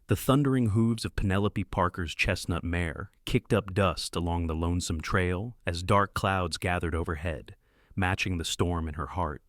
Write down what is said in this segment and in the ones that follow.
The thundering hooves of Penelope Parker's chestnut mare kicked up dust along the lonesome trail as dark clouds gathered overhead, matching the storm in her heart.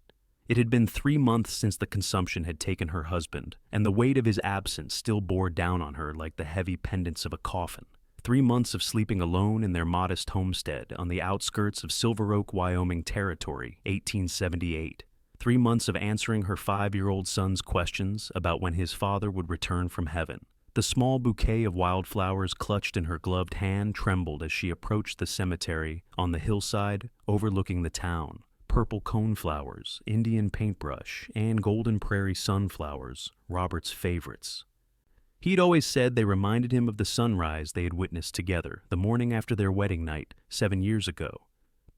It had been 3 months since the consumption had taken her husband, and the weight of his absence still bore down on her like the heavy pendants of a coffin. 3 months of sleeping alone in their modest homestead on the outskirts of Silver Oak, Wyoming Territory, 1878. 3 months of answering her 5-year-old son's questions about when his father would return from heaven. The small bouquet of wildflowers clutched in her gloved hand trembled as she approached the cemetery on the hillside overlooking the town. Purple coneflowers, Indian paintbrush, and golden prairie sunflowers, Robert's favorites. He'd always said they reminded him of the sunrise they had witnessed together the morning after their wedding night 7 years ago.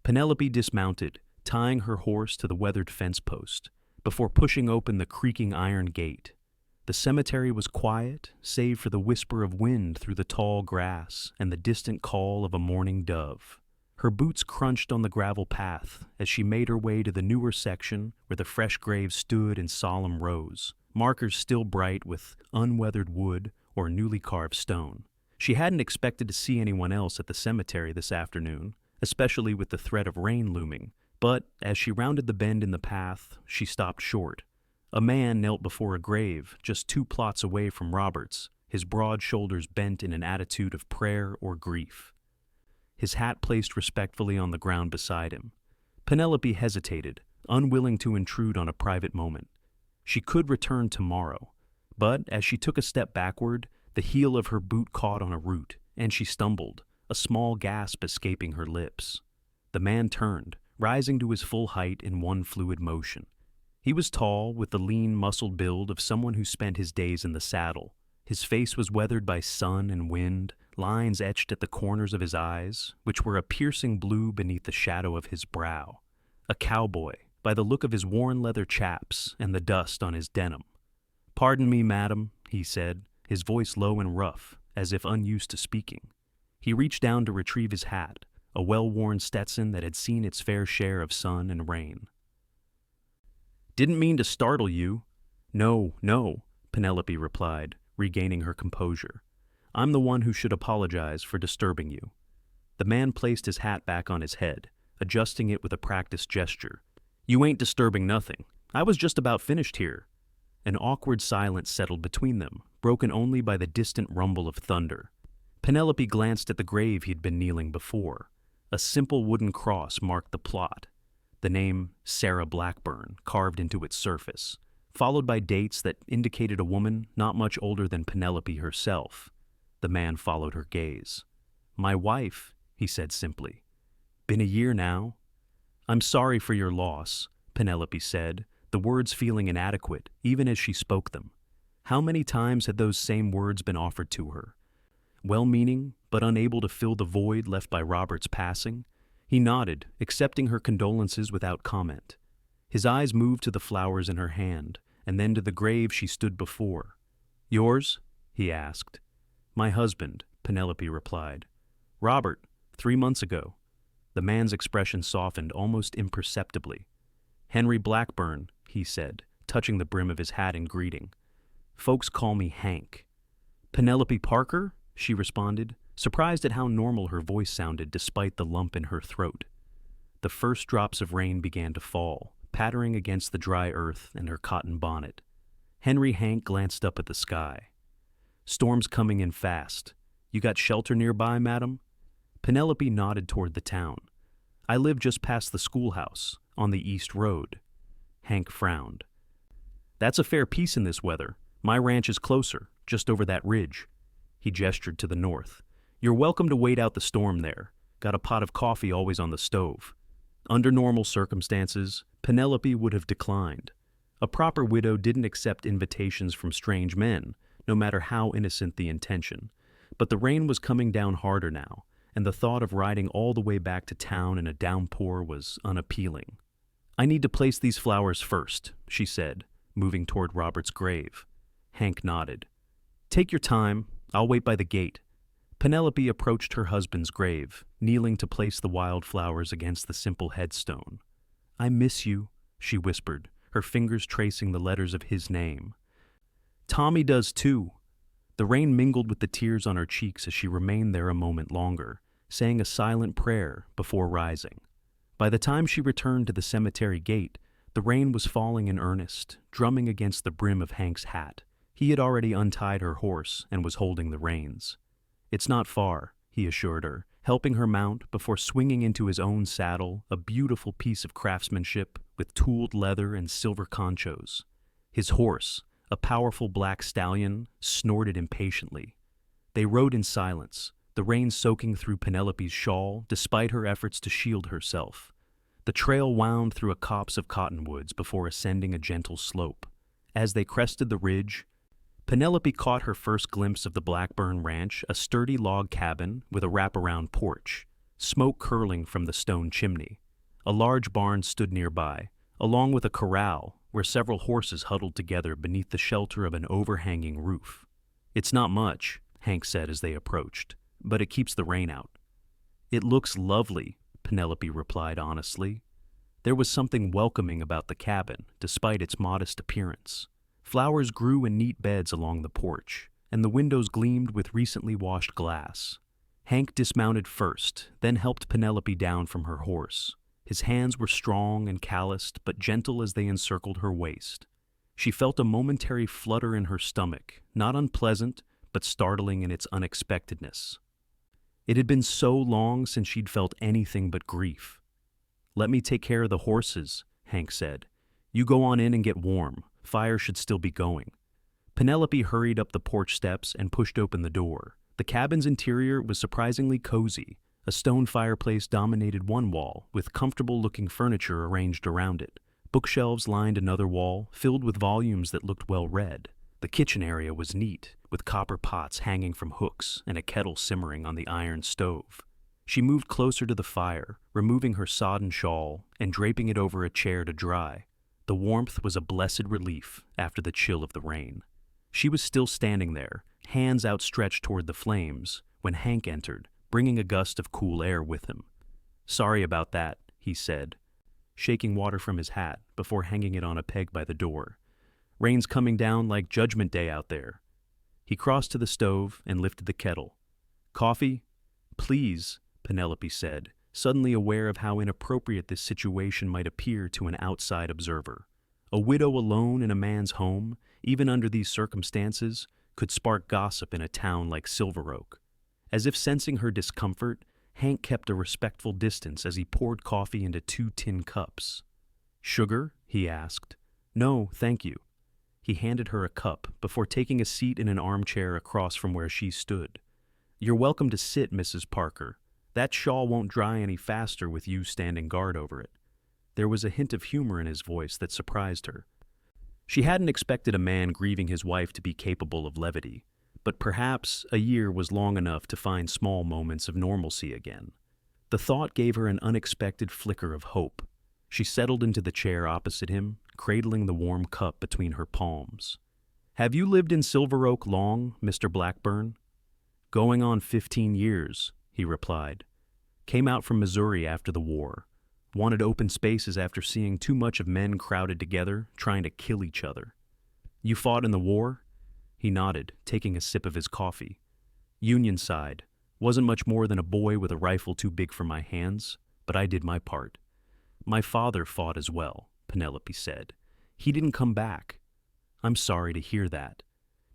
Penelope dismounted, tying her horse to the weathered fence post, before pushing open the creaking iron gate. The cemetery was quiet, save for the whisper of wind through the tall grass and the distant call of a mourning dove. Her boots crunched on the gravel path as she made her way to the newer section where the fresh graves stood in solemn rows, markers still bright with unweathered wood or newly carved stone. She hadn't expected to see anyone else at the cemetery this afternoon, especially with the threat of rain looming, but as she rounded the bend in the path, she stopped short. A man knelt before a grave just 2 plots away from Robert's, his broad shoulders bent in an attitude of prayer or grief. His hat placed respectfully on the ground beside him. Penelope hesitated, unwilling to intrude on a private moment. She could return tomorrow, but as she took a step backward, the heel of her boot caught on a root, and she stumbled, a small gasp escaping her lips. The man turned, rising to his full height in one fluid motion. He was tall, with the lean, muscled build of someone who spent his days in the saddle. His face was weathered by sun and wind, lines etched at the corners of his eyes, which were a piercing blue beneath the shadow of his brow. A cowboy, by the look of his worn leather chaps and the dust on his denim. "Pardon me, madam," he said, his voice low and rough, as if unused to speaking. He reached down to retrieve his hat, a well-worn Stetson that had seen its fair share of sun and rain. "Didn't mean to startle you." "No, no," Penelope replied, regaining her composure. "I'm the one who should apologize for disturbing you." The man placed his hat back on his head, adjusting it with a practiced gesture. "You ain't disturbing nothing. I was just about finished here." An awkward silence settled between them, broken only by the distant rumble of thunder. Penelope glanced at the grave he'd been kneeling before. A simple wooden cross marked the plot, the name Sarah Blackburn carved into its surface, followed by dates that indicated a woman not much older than Penelope herself. The man followed her gaze. "My wife," he said simply. "Been a year now?" "I'm sorry for your loss," Penelope said, the words feeling inadequate even as she spoke them. How many times had those same words been offered to her? Well-meaning, but unable to fill the void left by Robert's passing? He nodded, accepting her condolences without comment. His eyes moved to the flowers in her hand, and then to the grave she stood before. "Yours?" he asked. "My husband," Penelope replied. "Robert, 3 months ago." The man's expression softened almost imperceptibly. "Henry Blackburn," he said, touching the brim of his hat in greeting. "Folks call me Hank." "Penelope Parker?" she responded, surprised at how normal her voice sounded despite the lump in her throat. The first drops of rain began to fall, pattering against the dry earth and her cotton bonnet. Henry Hank glanced up at the sky. "Storm's coming in fast. You got shelter nearby, madam?" Penelope nodded toward the town. "I live just past the schoolhouse, on the East Road." Hank frowned. "That's a fair piece in this weather. My ranch is closer, just over that ridge." He gestured to the north. "You're welcome to wait out the storm there. Got a pot of coffee always on the stove." Under normal circumstances, Penelope would have declined. A proper widow didn't accept invitations from strange men, no matter how innocent the intention. But the rain was coming down harder now, and the thought of riding all the way back to town in a downpour was unappealing. "I need to place these flowers first," she said, moving toward Robert's grave. Hank nodded. "Take your time. I'll wait by the gate." Penelope approached her husband's grave, kneeling to place the wildflowers against the simple headstone. "I miss you," she whispered, her fingers tracing the letters of his name. "Tommy does too." The rain mingled with the tears on her cheeks as she remained there a moment longer, saying a silent prayer before rising. By the time she returned to the cemetery gate, the rain was falling in earnest, drumming against the brim of Hank's hat. He had already untied her horse and was holding the reins. "It's not far," he assured her, helping her mount before swinging into his own saddle, a beautiful piece of craftsmanship with tooled leather and silver conchos. His horse, a powerful black stallion, snorted impatiently. They rode in silence, the rain soaking through Penelope's shawl despite her efforts to shield herself. The trail wound through a copse of cottonwoods before ascending a gentle slope. As they crested the ridge, Penelope caught her first glimpse of the Blackburn ranch, a sturdy log cabin with a wraparound porch, smoke curling from the stone chimney. A large barn stood nearby, along with a corral where several horses huddled together beneath the shelter of an overhanging roof. "It's not much," Hank said as they approached, "but it keeps the rain out." "It looks lovely," Penelope replied honestly. There was something welcoming about the cabin, despite its modest appearance. Flowers grew in neat beds along the porch, and the windows gleamed with recently washed glass. Hank dismounted first, then helped Penelope down from her horse. His hands were strong and calloused, but gentle as they encircled her waist. She felt a momentary flutter in her stomach, not unpleasant, but startling in its unexpectedness. It had been so long since she'd felt anything but grief. "Let me take care of the horses," Hank said. "You go on in and get warm. Fire should still be going." Penelope hurried up the porch steps and pushed open the door. The cabin's interior was surprisingly cozy. A stone fireplace dominated one wall, with comfortable-looking furniture arranged around it. Bookshelves lined another wall, filled with volumes that looked well read. The kitchen area was neat, with copper pots hanging from hooks and a kettle simmering on the iron stove. She moved closer to the fire, removing her sodden shawl and draping it over a chair to dry. The warmth was a blessed relief after the chill of the rain. She was still standing there, hands outstretched toward the flames, when Hank entered, bringing a gust of cool air with him. "Sorry about that," he said, shaking water from his hat before hanging it on a peg by the door. "Rain's coming down like Judgment Day out there." He crossed to the stove and lifted the kettle. "Coffee?" "Please," Penelope said, suddenly aware of how inappropriate this situation might appear to an outside observer. A widow alone in a man's home, even under these circumstances, could spark gossip in a town like Silver Oak. As if sensing her discomfort, Hank kept a respectful distance as he poured coffee into 2 tin cups. "Sugar?" he asked. "No, thank you." He handed her a cup before taking a seat in an armchair across from where she stood. "You're welcome to sit, Mrs. Parker. That shawl won't dry any faster with you standing guard over it." There was a hint of humor in his voice that surprised her. She hadn't expected a man grieving his wife to be capable of levity, but perhaps a year was long enough to find small moments of normalcy again. The thought gave her an unexpected flicker of hope. She settled into the chair opposite him, cradling the warm cup between her palms. "Have you lived in Silver Oak long, Mr. Blackburn?" "Going on 15 years, he replied. "Came out from Missouri after the war. Wanted open spaces after seeing too much of men crowded together, trying to kill each other." "You fought in the war?" He nodded, taking a sip of his coffee. "Union side. Wasn't much more than a boy with a rifle too big for my hands, but I did my part." "My father fought as well," Penelope said. "He didn't come back." "I'm sorry to hear that."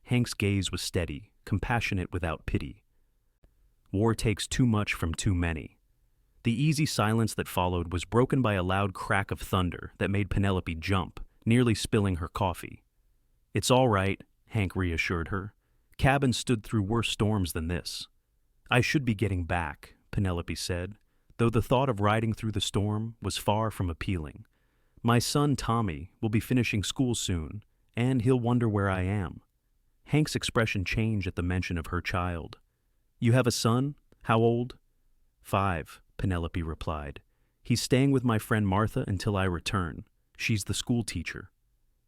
Hank's gaze was steady, compassionate without pity. "War takes too much from too many." The easy silence that followed was broken by a loud crack of thunder that made Penelope jump, nearly spilling her coffee. "It's all right," Hank reassured her. "Cabin stood through worse storms than this." "I should be getting back," Penelope said, though the thought of riding through the storm was far from appealing. "My son Tommy will be finishing school soon, and he'll wonder where I am." Hank's expression changed at the mention of her child. "You have a son? How old?" 5, Penelope replied. "He's staying with my friend Martha until I return. She's the school teacher."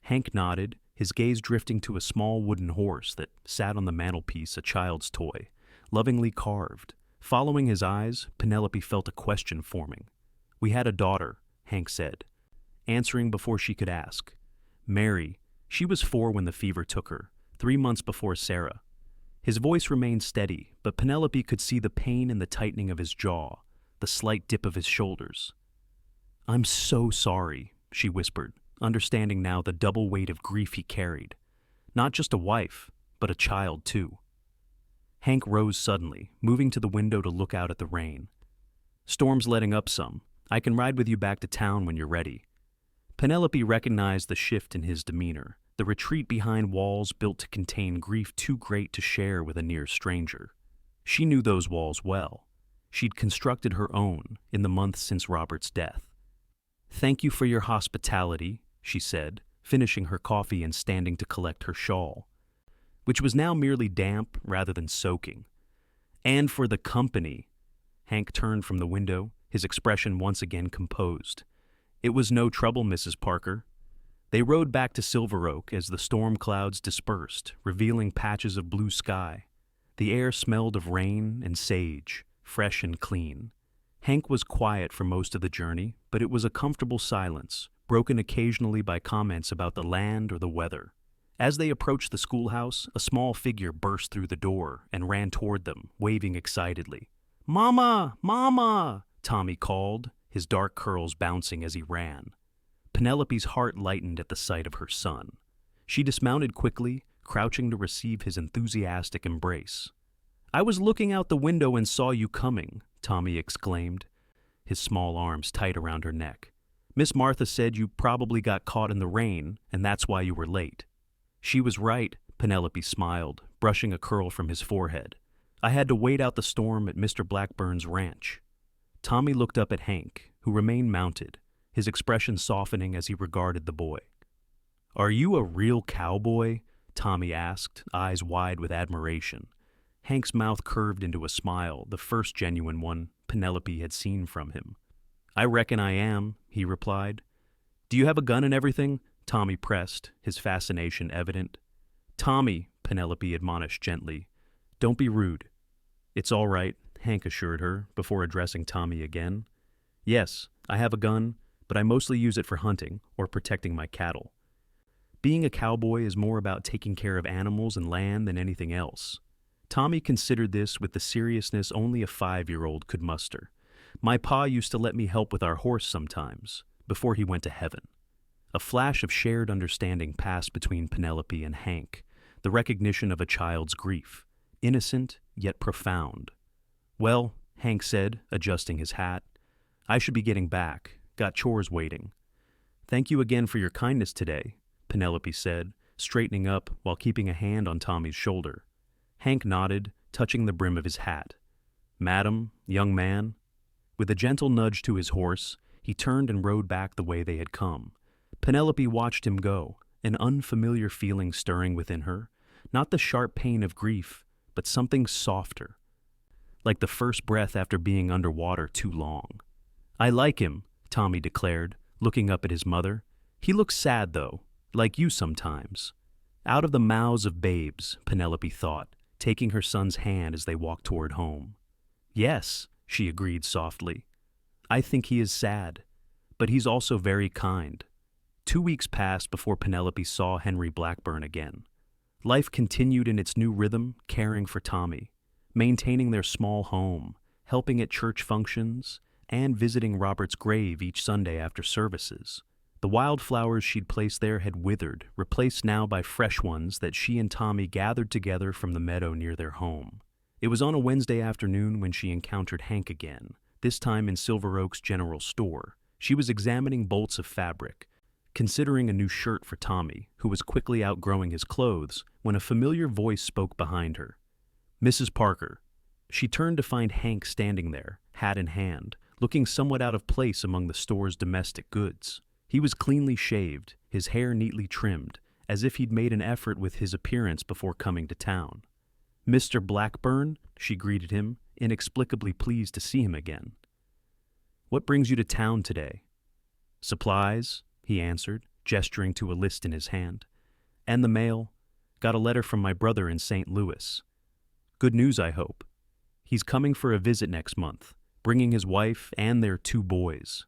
Hank nodded, his gaze drifting to a small wooden horse that sat on the mantelpiece, a child's toy, lovingly carved. Following his eyes, Penelope felt a question forming. "We had a daughter," Hank said, answering before she could ask. "Mary. She was 4 when the fever took her, 3 months before Sarah." His voice remained steady, but Penelope could see the pain in the tightening of his jaw, the slight dip of his shoulders. "I'm so sorry," she whispered, understanding now the double weight of grief he carried. Not just a wife, but a child too. Hank rose suddenly, moving to the window to look out at the rain. "Storm's letting up some. I can ride with you back to town when you're ready." Penelope recognized the shift in his demeanor, the retreat behind walls built to contain grief too great to share with a near stranger. She knew those walls well. She'd constructed her own in the months since Robert's death. "Thank you for your hospitality," she said, finishing her coffee and standing to collect her shawl, which was now merely damp rather than soaking. "And for the company." Hank turned from the window, his expression once again composed. "It was no trouble, Mrs. Parker." They rode back to Silver Oak as the storm clouds dispersed, revealing patches of blue sky. The air smelled of rain and sage, fresh and clean. Hank was quiet for most of the journey, but it was a comfortable silence, broken occasionally by comments about the land or the weather. As they approached the schoolhouse, a small figure burst through the door and ran toward them, waving excitedly. "Mama! Mama!" Tommy called, his dark curls bouncing as he ran. Penelope's heart lightened at the sight of her son. She dismounted quickly, crouching to receive his enthusiastic embrace. "I was looking out the window and saw you coming," Tommy exclaimed, his small arms tight around her neck. "Miss Martha said you probably got caught in the rain, and that's why you were late." "She was right," Penelope smiled, brushing a curl from his forehead. "I had to wait out the storm at Mr. Blackburn's ranch." Tommy looked up at Hank, who remained mounted, his expression softening as he regarded the boy. "Are you a real cowboy?" Tommy asked, eyes wide with admiration. Hank's mouth curved into a smile, the first genuine one Penelope had seen from him. "I reckon I am," he replied. "Do you have a gun and everything?" Tommy pressed, his fascination evident. "Tommy," Penelope admonished gently, "don't be rude." "It's all right," Hank assured her, before addressing Tommy again. "Yes, I have a gun, but I mostly use it for hunting or protecting my cattle. Being a cowboy is more about taking care of animals and land than anything else." Tommy considered this with the seriousness only a 5-year-old could muster. "My pa used to let me help with our horse sometimes, before he went to heaven." A flash of shared understanding passed between Penelope and Hank, the recognition of a child's grief, innocent yet profound. "Well," Hank said, adjusting his hat, "I should be getting back. Got chores waiting." "Thank you again for your kindness today," Penelope said, straightening up while keeping a hand on Tommy's shoulder. Hank nodded, touching the brim of his hat. "Madam, young man." With a gentle nudge to his horse, he turned and rode back the way they had come. Penelope watched him go, an unfamiliar feeling stirring within her, not the sharp pain of grief, but something softer, like the first breath after being underwater too long. "I like him," Tommy declared, looking up at his mother. "He looks sad, though, like you sometimes." Out of the mouths of babes, Penelope thought, taking her son's hand as they walked toward home. "Yes," she agreed softly. "I think he is sad, but he's also very kind." 2 weeks passed before Penelope saw Henry Blackburn again. Life continued in its new rhythm, caring for Tommy, maintaining their small home, helping at church functions, and visiting Robert's grave each Sunday after services. The wildflowers she'd placed there had withered, replaced now by fresh ones that she and Tommy gathered together from the meadow near their home. It was on a Wednesday afternoon when she encountered Hank again, this time in Silver Oak's general store. She was examining bolts of fabric, considering a new shirt for Tommy, who was quickly outgrowing his clothes, when a familiar voice spoke behind her. "Mrs. Parker." She turned to find Hank standing there, hat in hand, looking somewhat out of place among the store's domestic goods. He was cleanly shaved, his hair neatly trimmed, as if he'd made an effort with his appearance before coming to town. "Mr. Blackburn," she greeted him, inexplicably pleased to see him again. "What brings you to town today?" "Supplies," he answered, gesturing to a list in his hand. "And the mail. Got a letter from my brother in St. Louis. Good news, I hope. He's coming for a visit next month, bringing his wife and their 2 boys.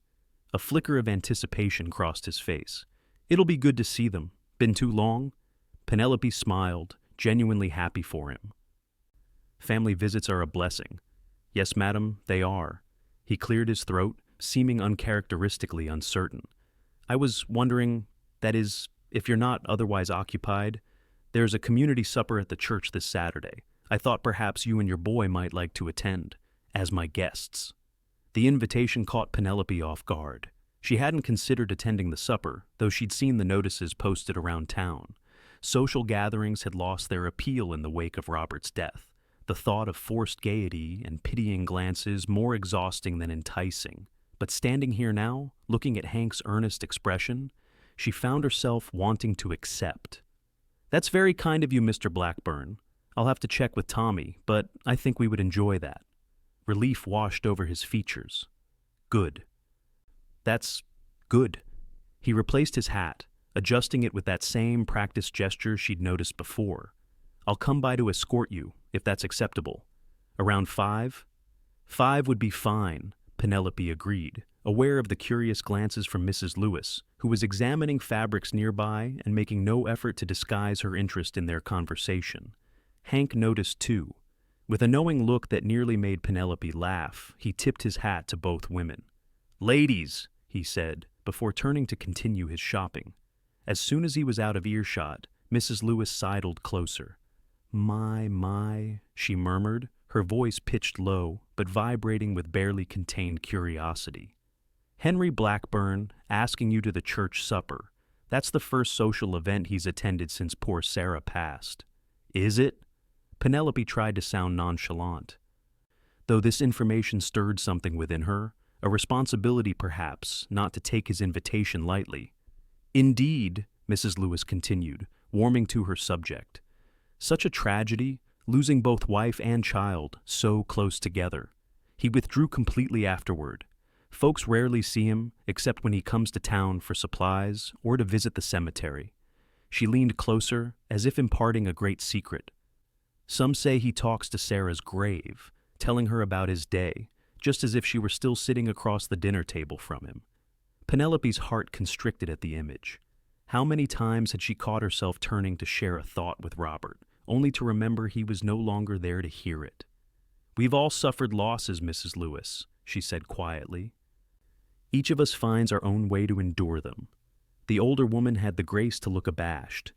A flicker of anticipation crossed his face. "It'll be good to see them. Been too long?" Penelope smiled, genuinely happy for him. Family visits are a blessing. Yes, madam, they are. He cleared his throat, seeming uncharacteristically uncertain. I was wondering, that is, if you're not otherwise occupied, there's a community supper at the church this Saturday. I thought perhaps you and your boy might like to attend, as my guests. The invitation caught Penelope off guard. She hadn't considered attending the supper, though she'd seen the notices posted around town. Social gatherings had lost their appeal in the wake of Robert's death, the thought of forced gaiety and pitying glances more exhausting than enticing. But standing here now, looking at Hank's earnest expression, she found herself wanting to accept. "That's very kind of you, Mr. Blackburn. I'll have to check with Tommy, but I think we would enjoy that." Relief washed over his features. "Good. That's good." He replaced his hat, adjusting it with that same practiced gesture she'd noticed before. "I'll come by to escort you, if that's acceptable. Around 5? 5 would be fine," Penelope agreed, aware of the curious glances from Mrs. Lewis, who was examining fabrics nearby and making no effort to disguise her interest in their conversation. Hank noticed too. With a knowing look that nearly made Penelope laugh, he tipped his hat to both women. "Ladies," he said, before turning to continue his shopping. As soon as he was out of earshot, Mrs. Lewis sidled closer. My, she murmured, her voice pitched low, but vibrating with barely contained curiosity. "Henry Blackburn asking you to the church supper. That's the first social event he's attended since poor Sarah passed." "Is it?" Penelope tried to sound nonchalant. Though this information stirred something within her, a responsibility perhaps not to take his invitation lightly. "Indeed," Mrs. Lewis continued, warming to her subject. "Such a tragedy, losing both wife and child so close together. He withdrew completely afterward. Folks rarely see him, except when he comes to town for supplies or to visit the cemetery." She leaned closer, as if imparting a great secret. "Some say he talks to Sarah's grave, telling her about his day, just as if she were still sitting across the dinner table from him." Penelope's heart constricted at the image. How many times had she caught herself turning to share a thought with Robert, only to remember he was no longer there to hear it. "We've all suffered losses, Mrs. Lewis," she said quietly. "Each of us finds our own way to endure them." The older woman had the grace to look abashed.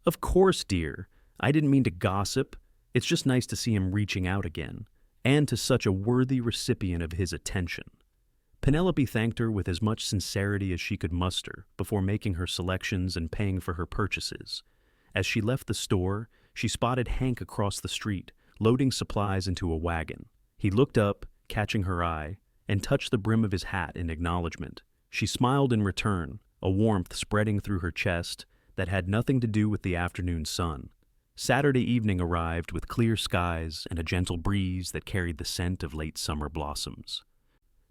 "Of course, dear. I didn't mean to gossip. It's just nice to see him reaching out again, and to such a worthy recipient of his attention." Penelope thanked her with as much sincerity as she could muster before making her selections and paying for her purchases. As she left the store, she spotted Hank across the street, loading supplies into a wagon. He looked up, catching her eye, and touched the brim of his hat in acknowledgement. She smiled in return, a warmth spreading through her chest that had nothing to do with the afternoon sun. Saturday evening arrived with clear skies and a gentle breeze that carried the scent of late summer blossoms.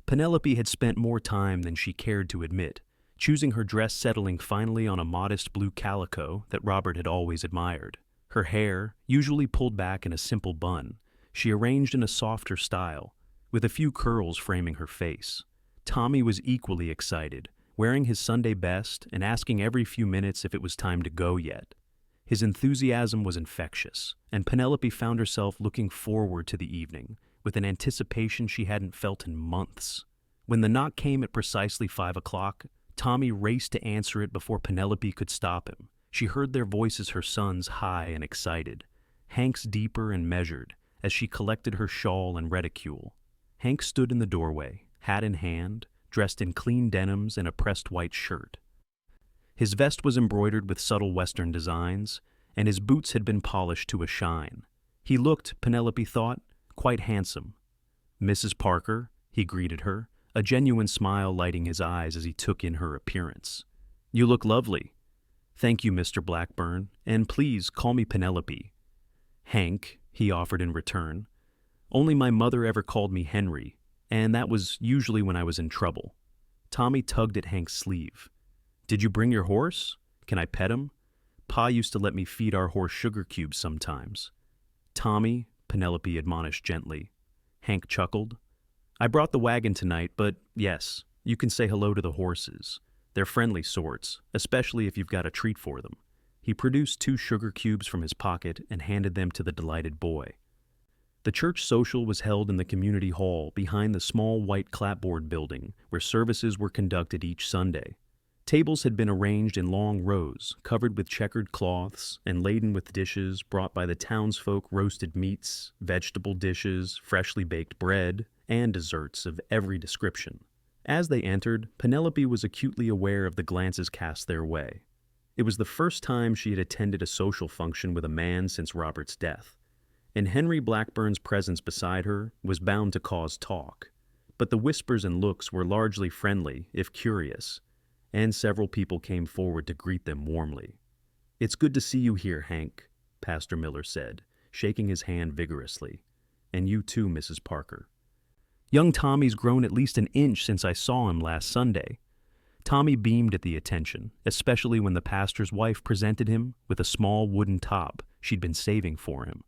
Penelope had spent more time than she cared to admit, choosing her dress, settling finally on a modest blue calico that Robert had always admired. Her hair, usually pulled back in a simple bun, she arranged in a softer style, with a few curls framing her face. Tommy was equally excited, wearing his Sunday best and asking every few minutes if it was time to go yet. His enthusiasm was infectious, and Penelope found herself looking forward to the evening with an anticipation she hadn't felt in months. When the knock came at precisely 5 o'clock, Tommy raced to answer it before Penelope could stop him. She heard their voices, her son's high and excited, Hank's deeper and measured, as she collected her shawl and reticule. Hank stood in the doorway, hat in hand, dressed in clean denims and a pressed white shirt. His vest was embroidered with subtle Western designs, and his boots had been polished to a shine. He looked, Penelope thought, quite handsome. "Mrs. Parker," he greeted her, a genuine smile lighting his eyes as he took in her appearance. "You look lovely." "Thank you, Mr. Blackburn, and please call me Penelope." "Hank," he offered in return. "Only my mother ever called me Henry, and that was usually when I was in trouble." Tommy tugged at Hank's sleeve. "Did you bring your horse? Can I pet him? Pa used to let me feed our horse sugar cubes sometimes." "Tommy," Penelope admonished gently. Hank chuckled. "I brought the wagon tonight, but yes, you can say hello to the horses. They're friendly sorts, especially if you've got a treat for them." He produced 2 sugar cubes from his pocket and handed them to the delighted boy. The church social was held in the community hall behind the small white clapboard building where services were conducted each Sunday. Tables had been arranged in long rows, covered with checkered cloths and laden with dishes brought by the townsfolk, roasted meats, vegetable dishes, freshly baked bread, and desserts of every description. As they entered, Penelope was acutely aware of the glances cast their way. It was the first time she had attended a social function with a man since Robert's death, and Henry Blackburn's presence beside her was bound to cause talk. But the whispers and looks were largely friendly, if curious, and several people came forward to greet them warmly. "It's good to see you here, Hank," Pastor Miller said, shaking his hand vigorously. "And you too, Mrs. Parker. Young Tommy's grown at least an inch since I saw him last Sunday." Tommy beamed at the attention, especially when the pastor's wife presented him with a small wooden top she'd been saving for him.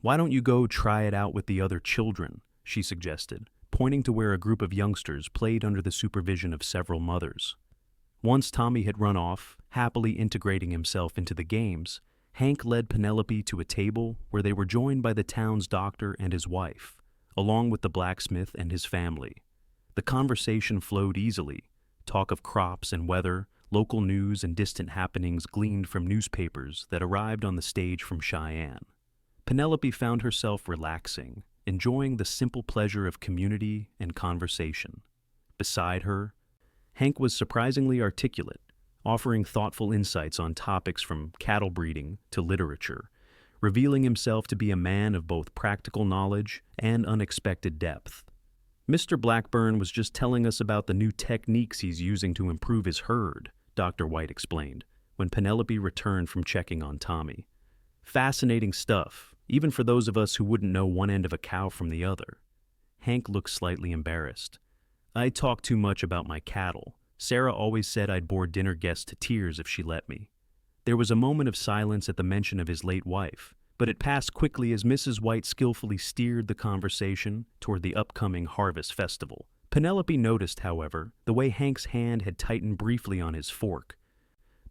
"Why don't you go try it out with the other children?" she suggested, pointing to where a group of youngsters played under the supervision of several mothers. Once Tommy had run off, happily integrating himself into the games, Hank led Penelope to a table where they were joined by the town's doctor and his wife, along with the blacksmith and his family. The conversation flowed easily. Talk of crops and weather, local news, and distant happenings gleaned from newspapers that arrived on the stage from Cheyenne. Penelope found herself relaxing, enjoying the simple pleasure of community and conversation. Beside her, Hank was surprisingly articulate, offering thoughtful insights on topics from cattle breeding to literature, revealing himself to be a man of both practical knowledge and unexpected depth. "Mr. Blackburn was just telling us about the new techniques he's using to improve his herd," Dr. White explained, when Penelope returned from checking on Tommy. "Fascinating stuff, even for those of us who wouldn't know one end of a cow from the other." Hank looked slightly embarrassed. "I talk too much about my cattle. Sarah always said I'd bore dinner guests to tears if she let me." There was a moment of silence at the mention of his late wife, but it passed quickly as Mrs. White skillfully steered the conversation toward the upcoming harvest festival. Penelope noticed, however, the way Hank's hand had tightened briefly on his fork,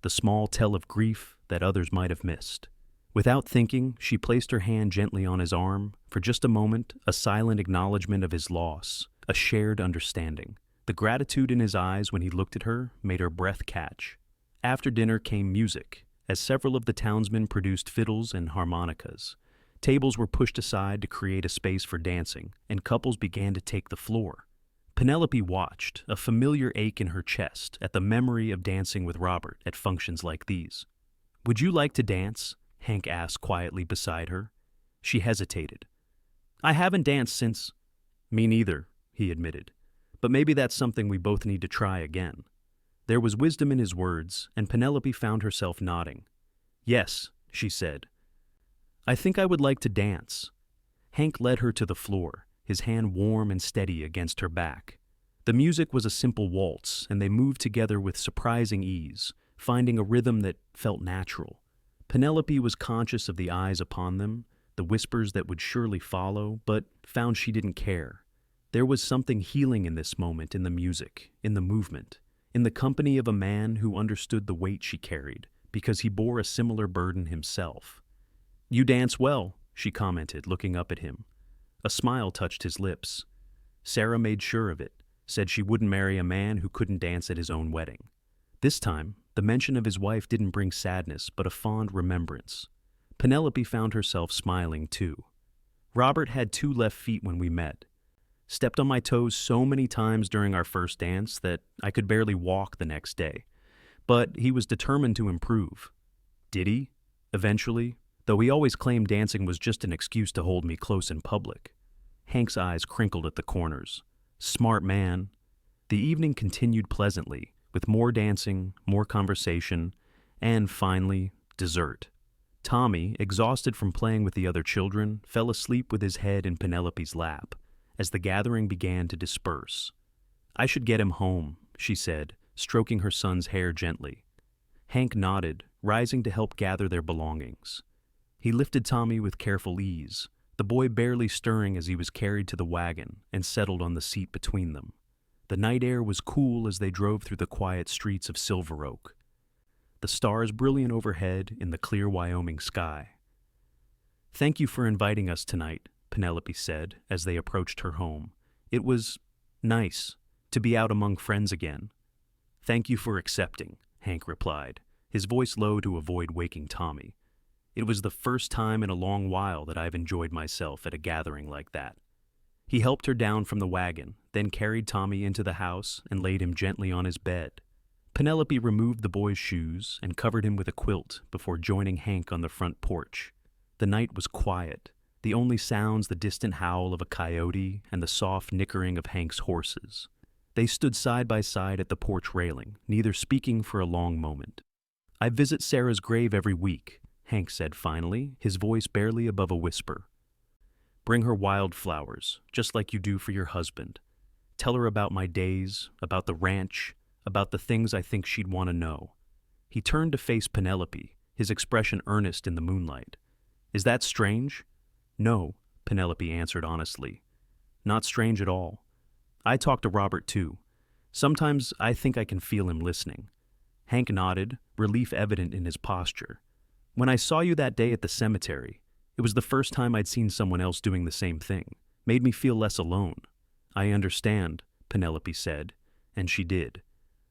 the small tell of grief that others might have missed. Without thinking, she placed her hand gently on his arm, for just a moment, a silent acknowledgement of his loss, a shared understanding. The gratitude in his eyes when he looked at her made her breath catch. After dinner came music, as several of the townsmen produced fiddles and harmonicas. Tables were pushed aside to create a space for dancing, and couples began to take the floor. Penelope watched, a familiar ache in her chest at the memory of dancing with Robert at functions like these. "Would you like to dance?" Hank asked quietly beside her. She hesitated. "I haven't danced since—" "Me neither," he admitted. "But maybe that's something we both need to try again." There was wisdom in his words, and Penelope found herself nodding. "Yes," she said. "I think I would like to dance." Hank led her to the floor, his hand warm and steady against her back. The music was a simple waltz, and they moved together with surprising ease, finding a rhythm that felt natural. Penelope was conscious of the eyes upon them, the whispers that would surely follow, but found she didn't care. There was something healing in this moment, in the music, in the movement, in the company of a man who understood the weight she carried, because he bore a similar burden himself. "You dance well," she commented, looking up at him. A smile touched his lips. Sarah made sure of it, said she wouldn't marry a man who couldn't dance at his own wedding. This time, the mention of his wife didn't bring sadness, but a fond remembrance. Penelope found herself smiling, too. "Robert had 2 left feet when we met. Stepped on my toes so many times during our first dance that I could barely walk the next day. But he was determined to improve." "Did he? Eventually? Though he always claimed dancing was just an excuse to hold me close in public." Hank's eyes crinkled at the corners. "Smart man." The evening continued pleasantly, with more dancing, more conversation, and finally, dessert. Tommy, exhausted from playing with the other children, fell asleep with his head in Penelope's lap as the gathering began to disperse. "I should get him home," she said, stroking her son's hair gently. Hank nodded, rising to help gather their belongings. He lifted Tommy with careful ease, the boy barely stirring as he was carried to the wagon and settled on the seat between them. The night air was cool as they drove through the quiet streets of Silver Oak, the stars brilliant overhead in the clear Wyoming sky. "Thank you for inviting us tonight," Penelope said as they approached her home. "It was nice to be out among friends again." "Thank you for accepting," Hank replied, his voice low to avoid waking Tommy. "It was the first time in a long while that I've enjoyed myself at a gathering like that." He helped her down from the wagon, then carried Tommy into the house and laid him gently on his bed. Penelope removed the boy's shoes and covered him with a quilt before joining Hank on the front porch. The night was quiet, the only sounds the distant howl of a coyote and the soft nickering of Hank's horses. They stood side by side at the porch railing, neither speaking for a long moment. "I visit Sarah's grave every week," Hank said finally, his voice barely above a whisper. "Bring her wildflowers, just like you do for your husband. Tell her about my days, about the ranch, about the things I think she'd want to know." He turned to face Penelope, his expression earnest in the moonlight. "Is that strange?" "No," Penelope answered honestly. "Not strange at all. I talk to Robert too. Sometimes I think I can feel him listening." Hank nodded, relief evident in his posture. "When I saw you that day at the cemetery, it was the first time I'd seen someone else doing the same thing. Made me feel less alone." "I understand," Penelope said, and she did.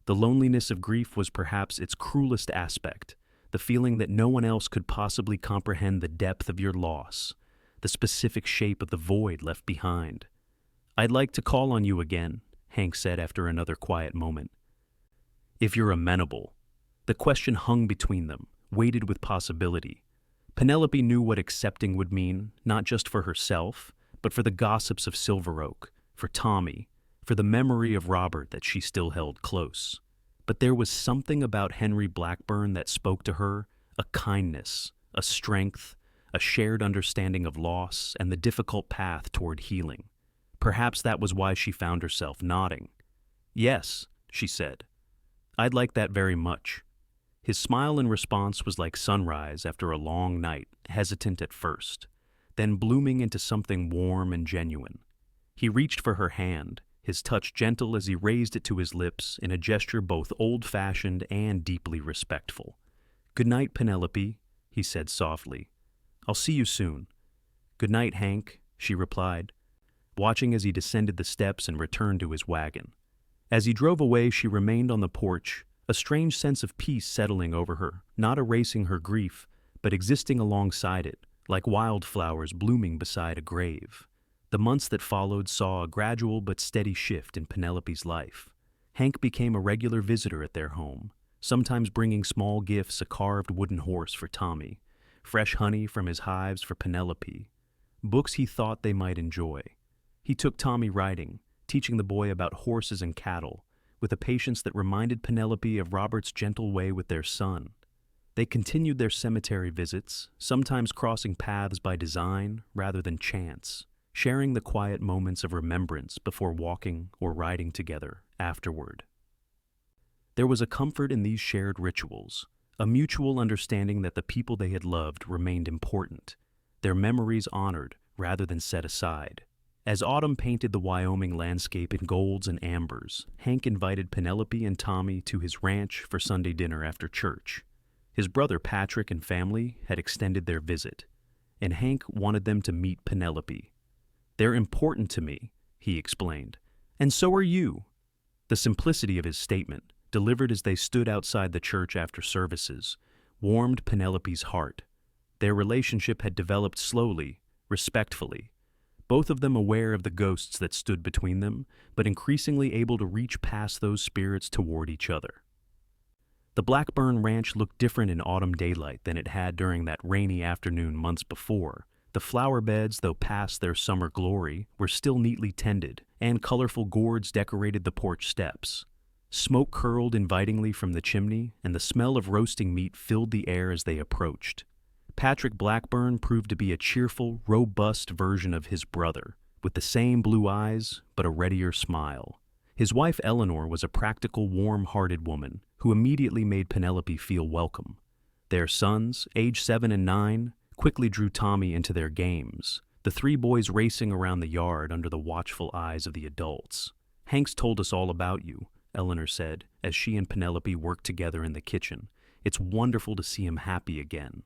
The loneliness of grief was perhaps its cruelest aspect, the feeling that no one else could possibly comprehend the depth of your loss, the specific shape of the void left behind. "I'd like to call on you again," Hank said after another quiet moment. "If you're amenable." The question hung between them, weighted with possibility. Penelope knew what accepting would mean, not just for herself, but for the gossips of Silver Oak, for Tommy, for the memory of Robert that she still held close. But there was something about Henry Blackburn that spoke to her, a kindness, a strength, a shared understanding of loss and the difficult path toward healing. Perhaps that was why she found herself nodding. "Yes," she said. "I'd like that very much." His smile in response was like sunrise after a long night, hesitant at first, then blooming into something warm and genuine. He reached for her hand, his touch gentle as he raised it to his lips in a gesture both old-fashioned and deeply respectful. "Good night, Penelope," he said softly. "I'll see you soon." "Good night, Hank," she replied, watching as he descended the steps and returned to his wagon. As he drove away, she remained on the porch, a strange sense of peace settling over her, not erasing her grief, but existing alongside it, like wildflowers blooming beside a grave. The months that followed saw a gradual but steady shift in Penelope's life. Hank became a regular visitor at their home, sometimes bringing small gifts, a carved wooden horse for Tommy, fresh honey from his hives for Penelope, books he thought they might enjoy. He took Tommy riding, teaching the boy about horses and cattle, with a patience that reminded Penelope of Robert's gentle way with their son. They continued their cemetery visits, sometimes crossing paths by design rather than chance, sharing the quiet moments of remembrance before walking or riding together afterward. There was a comfort in these shared rituals, a mutual understanding that the people they had loved remained important, their memories honored rather than set aside. As autumn painted the Wyoming landscape in golds and ambers, Hank invited Penelope and Tommy to his ranch for Sunday dinner after church. His brother Patrick and family had extended their visit, and Hank wanted them to meet Penelope. "They're important to me," he explained, "and so are you." The simplicity of his statement, delivered as they stood outside the church after services, warmed Penelope's heart. Their relationship had developed slowly, respectfully, both of them aware of the ghosts that stood between them, but increasingly able to reach past those spirits toward each other. The Blackburn Ranch looked different in autumn daylight than it had during that rainy afternoon months before. The flower beds, though past their summer glory, were still neatly tended, and colorful gourds decorated the porch steps. Smoke curled invitingly from the chimney, and the smell of roasting meat filled the air as they approached. Patrick Blackburn proved to be a cheerful, robust version of his brother, with the same blue eyes, but a readier smile. His wife Eleanor was a practical, warm-hearted woman who immediately made Penelope feel welcome. Their sons, aged 7 and 9, quickly drew Tommy into their games, the three boys racing around the yard under the watchful eyes of the adults. "Hank's told us all about you," Eleanor said, as she and Penelope worked together in the kitchen. "It's wonderful to see him happy again."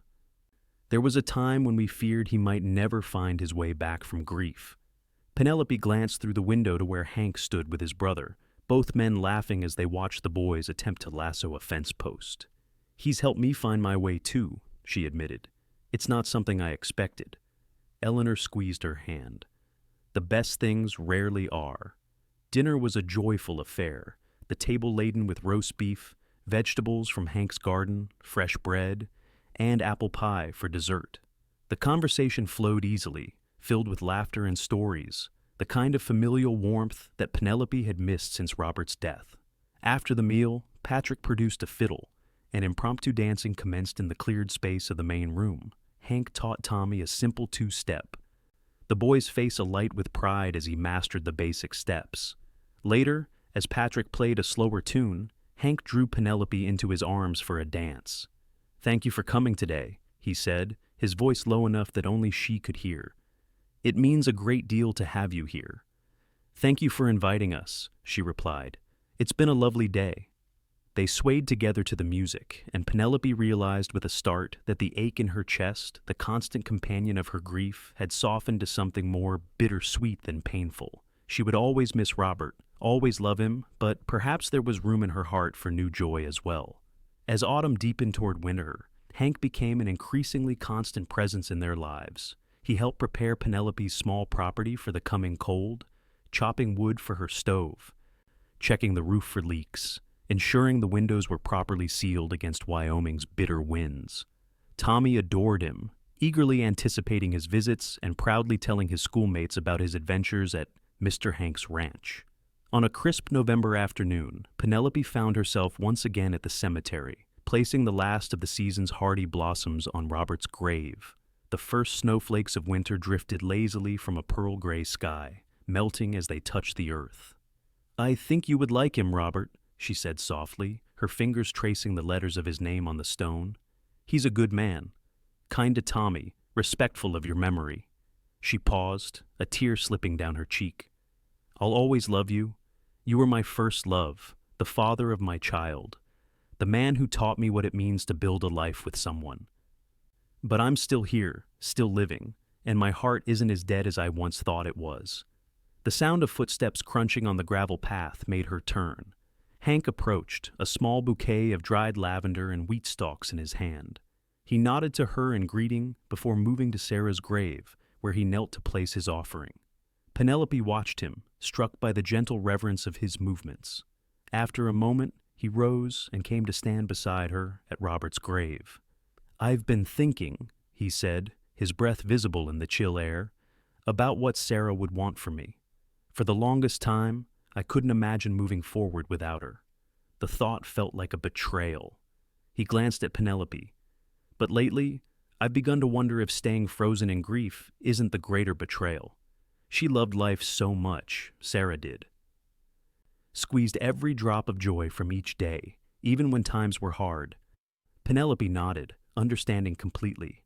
There was a time when we feared he might never find his way back from grief. Penelope glanced through the window to where Hank stood with his brother, both men laughing as they watched the boys attempt to lasso a fence post. "He's helped me find my way too," she admitted. "It's not something I expected." Eleanor squeezed her hand. "The best things rarely are." Dinner was a joyful affair, the table laden with roast beef, vegetables from Hank's garden, fresh bread, and apple pie for dessert. The conversation flowed easily, filled with laughter and stories, the kind of familial warmth that Penelope had missed since Robert's death. After the meal, Patrick produced a fiddle, and impromptu dancing commenced in the cleared space of the main room. Hank taught Tommy a simple two-step, the boy's face alight with pride as he mastered the basic steps. Later, as Patrick played a slower tune, Hank drew Penelope into his arms for a dance. "Thank you for coming today," he said, his voice low enough that only she could hear. "It means a great deal to have you here." "Thank you for inviting us," she replied. "It's been a lovely day." They swayed together to the music, and Penelope realized with a start that the ache in her chest, the constant companion of her grief, had softened to something more bittersweet than painful. She would always miss Robert, always love him, but perhaps there was room in her heart for new joy as well. As autumn deepened toward winter, Hank became an increasingly constant presence in their lives. He helped prepare Penelope's small property for the coming cold, chopping wood for her stove, checking the roof for leaks, ensuring the windows were properly sealed against Wyoming's bitter winds. Tommy adored him, eagerly anticipating his visits and proudly telling his schoolmates about his adventures at Mr. Hank's ranch. On a crisp November afternoon, Penelope found herself once again at the cemetery, placing the last of the season's hardy blossoms on Robert's grave. The first snowflakes of winter drifted lazily from a pearl gray sky, melting as they touched the earth. "I think you would like him, Robert," she said softly, her fingers tracing the letters of his name on the stone. "He's a good man, kind to Tommy, respectful of your memory." She paused, a tear slipping down her cheek. "I'll always love you. You were my first love, the father of my child, the man who taught me what it means to build a life with someone. But I'm still here, still living, and my heart isn't as dead as I once thought it was." The sound of footsteps crunching on the gravel path made her turn. Hank approached, a small bouquet of dried lavender and wheat stalks in his hand. He nodded to her in greeting before moving to Sarah's grave, where he knelt to place his offering. Penelope watched him, struck by the gentle reverence of his movements. After a moment, he rose and came to stand beside her at Robert's grave. "I've been thinking," he said, his breath visible in the chill air, "about what Sarah would want from me. For the longest time, I couldn't imagine moving forward without her. The thought felt like a betrayal." He glanced at Penelope. "But lately, I've begun to wonder if staying frozen in grief isn't the greater betrayal. She loved life so much, Sarah did. Squeezed every drop of joy from each day, even when times were hard." Penelope nodded, understanding completely.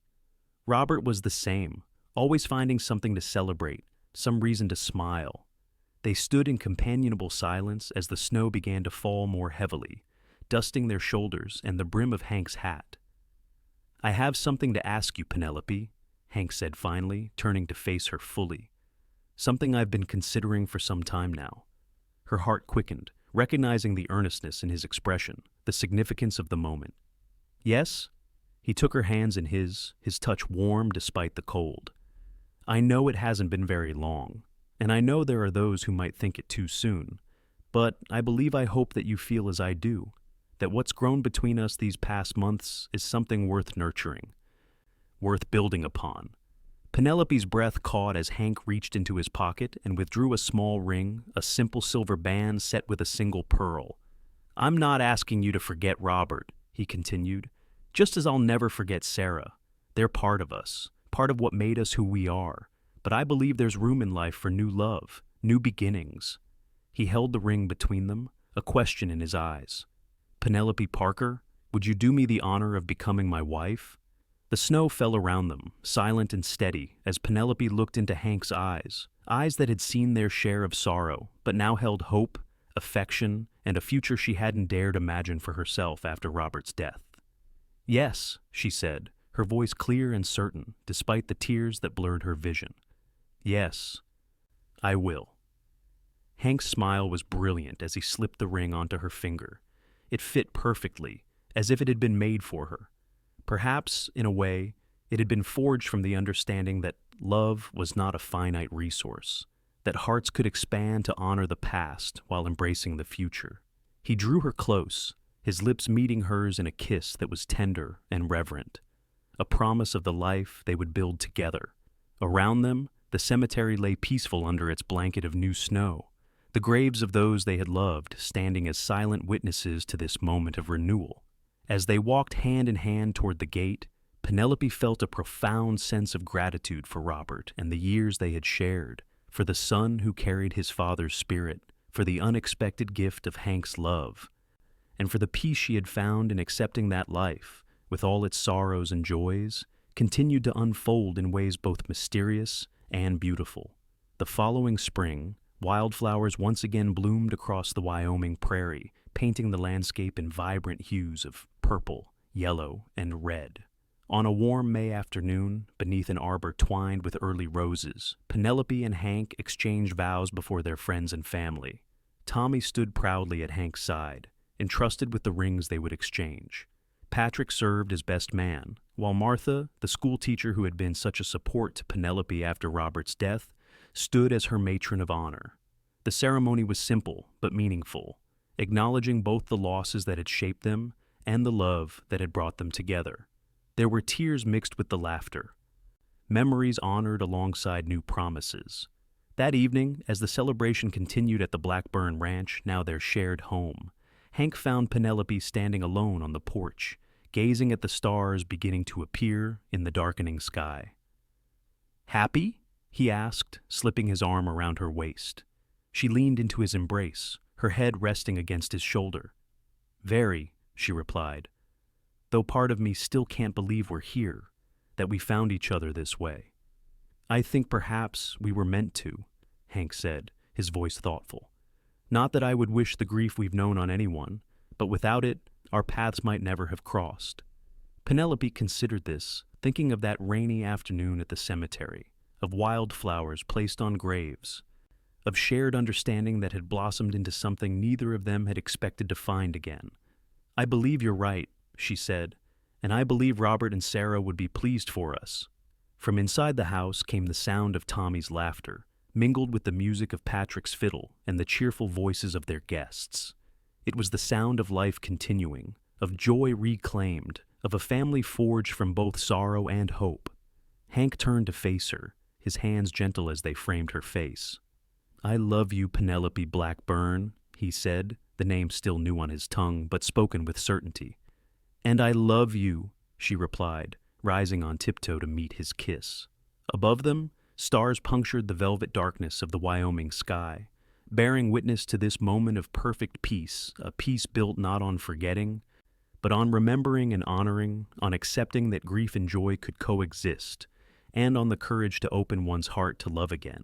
Robert was the same, always finding something to celebrate, some reason to smile. They stood in companionable silence as the snow began to fall more heavily, dusting their shoulders and the brim of Hank's hat. "I have something to ask you, Penelope," Hank said finally, turning to face her fully. "Something I've been considering for some time now." Her heart quickened, recognizing the earnestness in his expression, the significance of the moment. "Yes?" He took her hands in his touch warm despite the cold. "I know it hasn't been very long, and I know there are those who might think it too soon, but I believe I hope that you feel as I do, that what's grown between us these past months is something worth nurturing, worth building upon." Penelope's breath caught as Hank reached into his pocket and withdrew a small ring, a simple silver band set with a single pearl. "I'm not asking you to forget Robert," he continued, "just as I'll never forget Sarah. They're part of us, part of what made us who we are. But I believe there's room in life for new love, new beginnings." He held the ring between them, a question in his eyes. "Penelope Parker, would you do me the honor of becoming my wife?" The snow fell around them, silent and steady, as Penelope looked into Hank's eyes that had seen their share of sorrow, but now held hope, affection, and a future she hadn't dared imagine for herself after Robert's death. "Yes," she said, her voice clear and certain, despite the tears that blurred her vision. "Yes, I will." Hank's smile was brilliant as he slipped the ring onto her finger. It fit perfectly, as if it had been made for her. Perhaps, in a way, it had been forged from the understanding that love was not a finite resource, that hearts could expand to honor the past while embracing the future. He drew her close, his lips meeting hers in a kiss that was tender and reverent, a promise of the life they would build together. Around them, the cemetery lay peaceful under its blanket of new snow, the graves of those they had loved standing as silent witnesses to this moment of renewal. As they walked hand in hand toward the gate, Penelope felt a profound sense of gratitude for Robert and the years they had shared, for the son who carried his father's spirit, for the unexpected gift of Hank's love, and for the peace she had found in accepting that life, with all its sorrows and joys, continued to unfold in ways both mysterious and beautiful. The following spring, wildflowers once again bloomed across the Wyoming prairie, painting the landscape in vibrant hues of purple, yellow, and red. On a warm May afternoon, beneath an arbor twined with early roses, Penelope and Hank exchanged vows before their friends and family. Tommy stood proudly at Hank's side, entrusted with the rings they would exchange. Patrick served as best man, while Martha, the schoolteacher who had been such a support to Penelope after Robert's death, stood as her matron of honor. The ceremony was simple but meaningful, acknowledging both the losses that had shaped them and the love that had brought them together. There were tears mixed with the laughter, memories honored alongside new promises. That evening, as the celebration continued at the Blackburn Ranch, now their shared home, Hank found Penelope standing alone on the porch, gazing at the stars beginning to appear in the darkening sky. "Happy?" he asked, slipping his arm around her waist. She leaned into his embrace, her head resting against his shoulder. "Very," she replied, "though part of me still can't believe we're here, that we found each other this way." "I think perhaps we were meant to," Hank said, his voice thoughtful. "Not that I would wish the grief we've known on anyone, but without it, our paths might never have crossed." Penelope considered this, thinking of that rainy afternoon at the cemetery, of wildflowers placed on graves, of shared understanding that had blossomed into something neither of them had expected to find again. "I believe you're right," she said, "and I believe Robert and Sarah would be pleased for us." From inside the house came the sound of Tommy's laughter, mingled with the music of Patrick's fiddle and the cheerful voices of their guests. It was the sound of life continuing, of joy reclaimed, of a family forged from both sorrow and hope. Hank turned to face her, his hands gentle as they framed her face. "I love you, Penelope Blackburn," he said, the name still new on his tongue, but spoken with certainty. "And I love you," she replied, rising on tiptoe to meet his kiss. Above them, stars punctured the velvet darkness of the Wyoming sky, bearing witness to this moment of perfect peace, a peace built not on forgetting, but on remembering and honoring, on accepting that grief and joy could coexist, and on the courage to open one's heart to love again.